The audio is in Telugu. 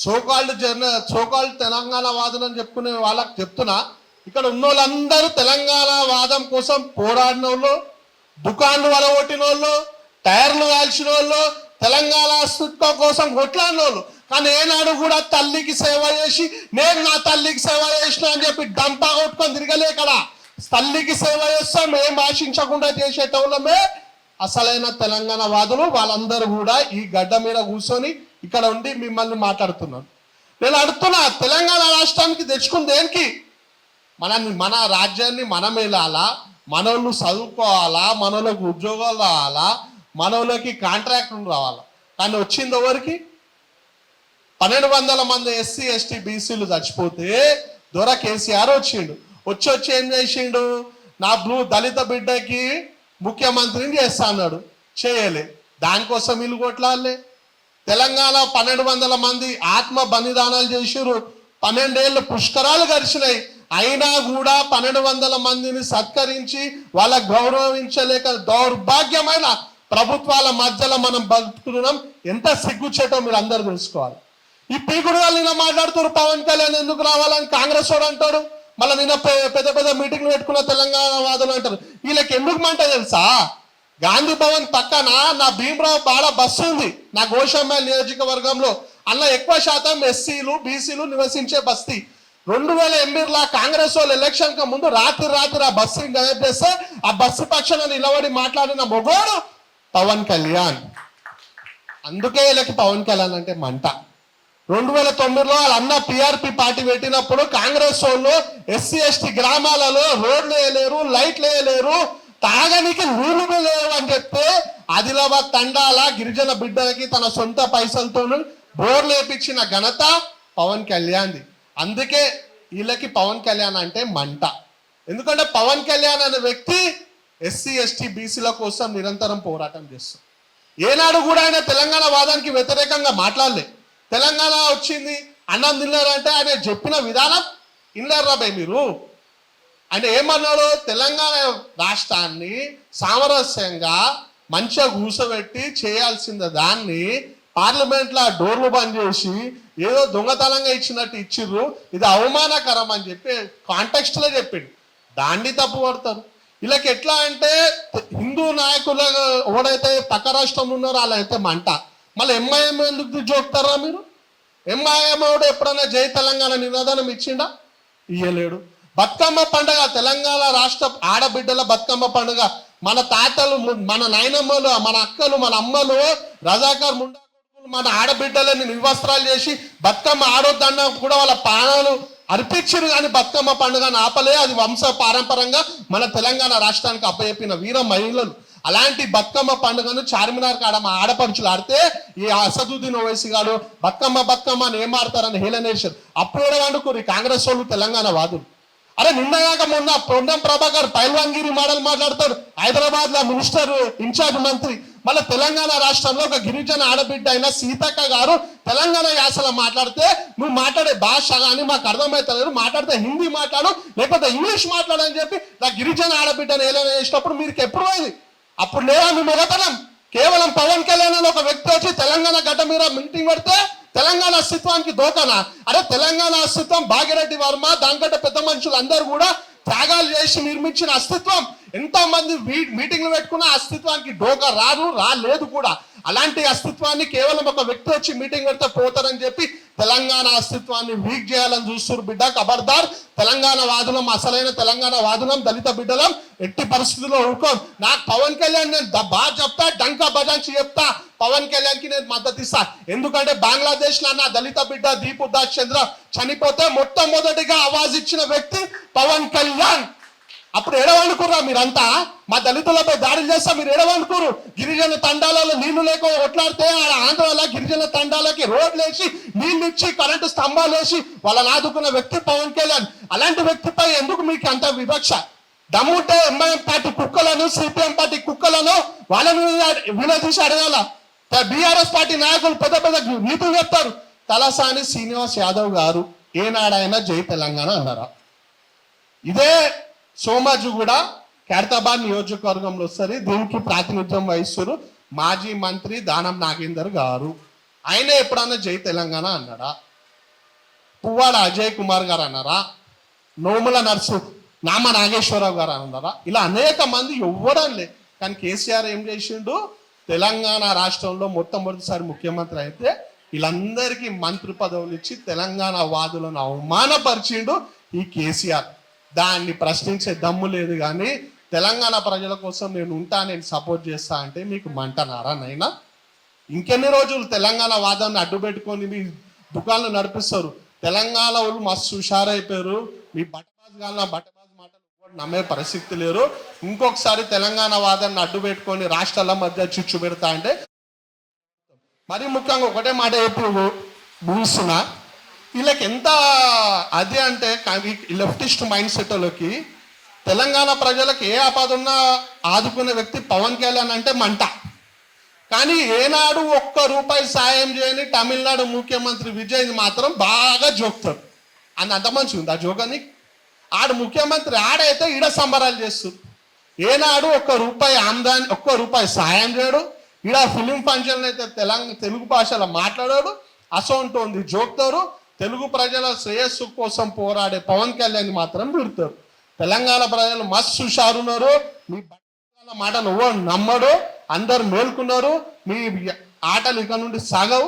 సోకాల్డ్ తెలంగాణ వాదులు అని చెప్పుకునే వాళ్ళకి చెప్తున్నా, ఇక్కడ ఉన్న వాళ్ళందరూ తెలంగాణ వాదం కోసం పోరాడిన వాళ్ళు, దుకాన్లు వలగొట్టిన వాళ్ళు, టైర్లు కాల్చిన వాళ్ళు, తెలంగాణ అస్తిత్వం కోసం కొట్లాడిన వాళ్ళు. కానీ ఏనాడు కూడా తల్లికి సేవ చేసి నేను నా తల్లికి సేవ చేసిన అని చెప్పి డంపా కొట్టుకొని తిరగలే. కదా తల్లికి సేవ చేస్తాం ఏం ఆశించకుండా చేసేటోళ్ళమే అసలైన తెలంగాణ వాదులు. వాళ్ళందరూ కూడా ఈ గడ్డ మీద కూర్చొని ఇక్కడ ఉండి మిమ్మల్ని మాట్లాడుతున్నారు. నేను అడుగుతున్నా, తెలంగాణ రాష్ట్రానికి తెచ్చుకుంది దేనికి? మన రాజ్యాన్ని మనం వెళ్ళాలా, మనోళ్ళు చదువుకోవాలా, మనోళ్ళకి ఉద్యోగాలు రావాలా, మనోళ్ళకి కాంట్రాక్టులు రావాలా. కానీ వచ్చింది ఎవరికి? 1200 మంది ఎస్సీ ఎస్టీ బీసీలు చచ్చిపోతే దొర కేసీఆర్ వచ్చి ఏం చేసిండు? నా దళిత బిడ్డకి ముఖ్యమంత్రిని చేస్తా అన్నాడు, చేయలే. దానికోసం వీళ్ళు కొట్లాడలే. తెలంగాణ 1200 మంది ఆత్మ బలిదానాలు చేసిరు, 12 ఏళ్ళు పుష్కరాలు గడిచినాయి. అయినా కూడా 1200 మందిని సత్కరించి వాళ్ళ గౌరవించలేక దౌర్భాగ్యమైన ప్రభుత్వాల మధ్యలో మనం బతుకుతున్నాం. ఎంత సిగ్గుచేటో మీరు అందరూ తెలుసుకోవాలి. ఈ పీకుడు వాళ్ళు నిన్న మాట్లాడుతున్నారు, పవన్ కళ్యాణ్ ఎందుకు రావాలని కాంగ్రెస్ వాడు అంటాడు. మళ్ళీ నిన్న పెద్ద పెద్ద మీటింగ్లు పెట్టుకున్న తెలంగాణ వాదులు అంటారు. వీళ్ళకి ఎందుకు మంట తెలుసా? గాంధీ భవన్ పక్కన నా భీమరావు బాడ బస్సు ఉంది, నా గోషామల్ నియోజకవర్గంలో. అలా ఎక్కువ శాతం ఎస్సీలు బీసీలు నివసించే బస్తీ. 2008లో కాంగ్రెస్ వాళ్ళు ఎలక్షన్ కి ముందు రాత్రి ఆ బస్సుని గైడ్ చేస్తే ఆ బస్సు పక్షాన నిలబడి మాట్లాడిన మొగోడు పవన్ కళ్యాణ్. అందుకే వీళ్ళకి పవన్ కళ్యాణ్ అంటే మంట. 2009లో వాళ్ళ అన్న పిఆర్పి పార్టీ పెట్టినప్పుడు కాంగ్రెస్ వాళ్ళు ఎస్సీ ఎస్టీ గ్రామాలలో రోడ్లు వేయలేరు, లైట్లు వేయలేరు, తాగనికి నీళ్లు లేవు అని చెప్తే ఆదిలాబాద్ తండాల గిరిజన బిడ్డలకి తన సొంత పైసలతో బోర్లు వేపించిన ఘనత పవన్ కళ్యాణ్ది. అందుకే వీళ్ళకి పవన్ కళ్యాణ్ అంటే మంట. ఎందుకంటే పవన్ కళ్యాణ్ అనే వ్యక్తి ఎస్సీ ఎస్టీ బీసీల కోసం నిరంతరం పోరాటం చేస్తాం. ఏనాడు కూడా ఆయన తెలంగాణ వాదానికి వ్యతిరేకంగా మాట్లాడలే. తెలంగాణ వచ్చింది అన్నం తిన్నారంటే ఆయన చెప్పిన విధానం ఇన్నారా భయ్ మీరు? ఆయన ఏమన్నాడు? తెలంగాణ రాష్ట్రాన్ని సామరస్యంగా మంచిగా కూర్చోబెట్టి చేయాల్సిన దాన్ని పార్లమెంట్లో డోర్లు బంద్ చేసి ఏదో దొంగతనంగా ఇచ్చినట్టు ఇచ్చిర్రు, ఇది అవమానకరం అని చెప్పి కాంటెక్స్ట్లో చెప్పిండు. దాన్ని తప్పు పడతారు. వీళ్ళకి ఎట్లా అంటే హిందూ నాయకులు ఎవడైతే పక్క రాష్ట్రంలో ఉన్నారో వాళ్ళైతే మంట. మళ్ళీ ఎంఐఎం ఎందుకు జోక్తారా మీరు? ఎంఐఎం వాడు ఎప్పుడైనా జై తెలంగాణ నినాదనం ఇచ్చిండా? ఇయ్యలేడు. బతుకమ్మ పండుగ, తెలంగాణ రాష్ట్ర ఆడబిడ్డల బతుకమ్మ పండుగ, మన తాతలు, మన నాయనమ్మలు, మన అక్కలు, మన అమ్మలు, రజాకర్ ముండా మన ఆడబిడ్డలని నిర్వస్త్రాలు చేసి బతుకమ్మ ఆడొద్దన్న కూడా వాళ్ళ ప్రాణాలు అర్పించారు. కానీ బతుకమ్మ పండుగను ఆపలే. అది వంశ పారంపరంగా మన తెలంగాణ రాష్ట్రానికి అప్పచెప్పిన వీర మహిళలు. అలాంటి బతుకమ్మ పండుగను చార్మినార్ కాడ మా ఆడపడుచులు ఆడితే ఈ అసదుద్దీన్ ఓవైసీ గారు బతుకమ్మ అని ఏం ఆడతారని హేళనేశారు. అప్పుడు వండుకోరు కాంగ్రెస్ వాళ్ళు తెలంగాణ వాదులు. అరే నిన్నగాక మొన్న పొన్నం ప్రభాకర్ పైల్వాన్గిరి మోడల్ మాట్లాడతాడు, హైదరాబాద్ లో మినిస్టర్ ఇన్ఛార్జ్ మంత్రి. మళ్ళీ తెలంగాణ రాష్ట్రంలో ఒక గిరిజన ఆడబిడ్డ అయిన సీతక్క గారు తెలంగాణ యాసలో మాట్లాడితే నువ్వు మాట్లాడే భాష కానీ మాకు అర్థమవుతలేదు, మాట్లాడితే హిందీ మాట్లాడు లేకపోతే ఇంగ్లీష్ మాట్లాడని చెప్పి నా గిరిజన ఆడబిడ్డను ఏదైనా చేసినప్పుడు మీరు ఎప్పుడు పోయింది? అప్పుడు లేదా మీ మొగతనం? కేవలం పవన్ కళ్యాణ్ అని ఒక వ్యక్తి వచ్చి తెలంగాణ గడ్డ మీద మీటింగ్ పెడితే తెలంగాణ అస్తిత్వానికి దోకనా? అరే తెలంగాణ అస్తిత్వం భాగ్యరెడ్డి వర్మ దానికంటే పెద్ద మనుషులు అందరూ కూడా త్యాగాలు చేసి నిర్మించిన అస్తిత్వం. ఎంతో మంది మీటింగ్లు పెట్టుకున్న అస్తిత్వానికి డోకా రాలేదు కూడా. అలాంటి అస్తిత్వాన్ని కేవలం ఒక వ్యక్తి వచ్చి మీటింగ్ పెడితే పోతారని చెప్పి తెలంగాణ అస్తిత్వాన్ని వీక్ చేయాలని చూస్తున్నారు. బిడ్డ ఖబర్దార్, తెలంగాణ వాదులం, అసలైన తెలంగాణ వాదులం, దళిత బిడ్డలం ఎట్టి పరిస్థితుల్లో ఊరుకోం. నాకు పవన్ కళ్యాణ్ నేను బాగా చెప్తా, డంకా బజాంచి చెప్తా, పవన్ కళ్యాణ్ కి నేను మద్దతు ఇస్తా. ఎందుకంటే బంగ్లాదేశ్ లో నా దళిత బిడ్డ దీపు దాస్ చంద్ర చనిపోతే మొట్టమొదటిగా ఆవాజ్ ఇచ్చిన వ్యక్తి పవన్ కళ్యాణ్. అప్పుడు ఎడవనుకుర్రా మీరంతా? మా దళితులపై దాడులు చేస్తా మీరు ఎడవనుకురు? గిరిజన తండాలలో నీళ్లు లేక కొట్లాడితే ఆంధ్రాలో గిరిజన తండాలకి రోడ్లు వేసి నీళ్ళు ఇచ్చి కరెంటు స్తంభాలు వేసి వాళ్ళని ఆదుకున్న వ్యక్తి పవన్ కళ్యాణ్. అలాంటి వ్యక్తిపై ఎందుకు మీకు అంత వివక్ష? దమ్ముంటే ఎంఐఎం పార్టీ కుక్కలను, సిపిఎం పార్టీ కుక్కలను వాళ్ళని వినదీసి అడగాల. బీఆర్ఎస్ పార్టీ నాయకులు పెద్ద పెద్ద నీతులు చెప్తారు. తలసాని శ్రీనివాస్ యాదవ్ గారు ఏనాడైనా జై తెలంగాణ అన్నారా? ఇదే సోమాజు కూడా ఖైరతాబాద్ నియోజకవర్గంలో వస్తుంది. దీనికి ప్రాతినిధ్యం వహిస్తారు మాజీ మంత్రి దానం నాగేందర్ గారు. ఆయన ఎప్పుడన్నా జై తెలంగాణ అన్నాడా? పువ్వాడ అజయ్ కుమార్ గారు అన్నారా? నోముల నర్సు నామ నాగేశ్వరరావు గారు అన్నారా? ఇలా అనేక మంది ఎవ్వడం కానీ కేసీఆర్ ఏం చేసిండు? తెలంగాణ రాష్ట్రంలో మొట్టమొదటిసారి ముఖ్యమంత్రి అయితే వీళ్ళందరికీ మంత్రి పదవులు ఇచ్చి తెలంగాణ వాదులను అవమానపరిచిండు ఈ కేసీఆర్. దాన్ని ప్రశ్నించే దమ్ము లేదు. కానీ తెలంగాణ ప్రజల కోసం నేను సపోర్ట్ చేస్తా అంటే మీకు మంటనారా నైనా? ఇంకెన్ని రోజులు తెలంగాణ వాదాన్ని అడ్డు పెట్టుకొని మీ దుకాణాలు నడిపిస్తారు? తెలంగాణ వాళ్ళు మస్తు హుషారైపోయారు. మీ బట్టబాజ్ మాటలు నమ్మే పరిస్థితి లేరు. ఇంకొకసారి తెలంగాణ వాదాన్ని అడ్డు పెట్టుకొని రాష్ట్రాల మధ్య చిచ్చు పెడతా అంటే మరి ముఖ్యంగా ఒకటే మాట ఎప్పుడు ముగిస్తున్నా, వీళ్ళకి ఎంత అదే అంటే లెఫ్టిస్ట్ మైండ్ సెట్లోకి తెలంగాణ ప్రజలకు ఏ ఆపద ఉన్నా ఆదుకునే వ్యక్తి పవన్ కళ్యాణ్ అంటే మంట. కానీ ఏనాడు ₹1 సాయం చేయని తమిళనాడు ముఖ్యమంత్రి విజయ్ మాత్రం బాగా జోక్తాడు. అంత మంచిగా ఉంది ఆ జోకని. ఆడు ముఖ్యమంత్రి ఆడైతే ఈడ సంబరాలు చేస్తారు. ఏనాడు ₹1 ఆమ్దాని ₹1 సాయం చేయడు. ఈడ ఫిలిం ఫంక్షన్ అయితే తెలుగు భాషలో మాట్లాడాడు. అసోంటోంది జోక్తారు. తెలుగు ప్రజల శ్రేయస్సు కోసం పోరాడే పవన్ కళ్యాణ్ మాత్రం విడతారు. తెలంగాణ ప్రజలు మస్తు హుషారున్నారు. మీ మాటలు నమ్మడు. అందరు మేల్కున్నారు. మీ ఆటలు ఇక నుండి సాగవు.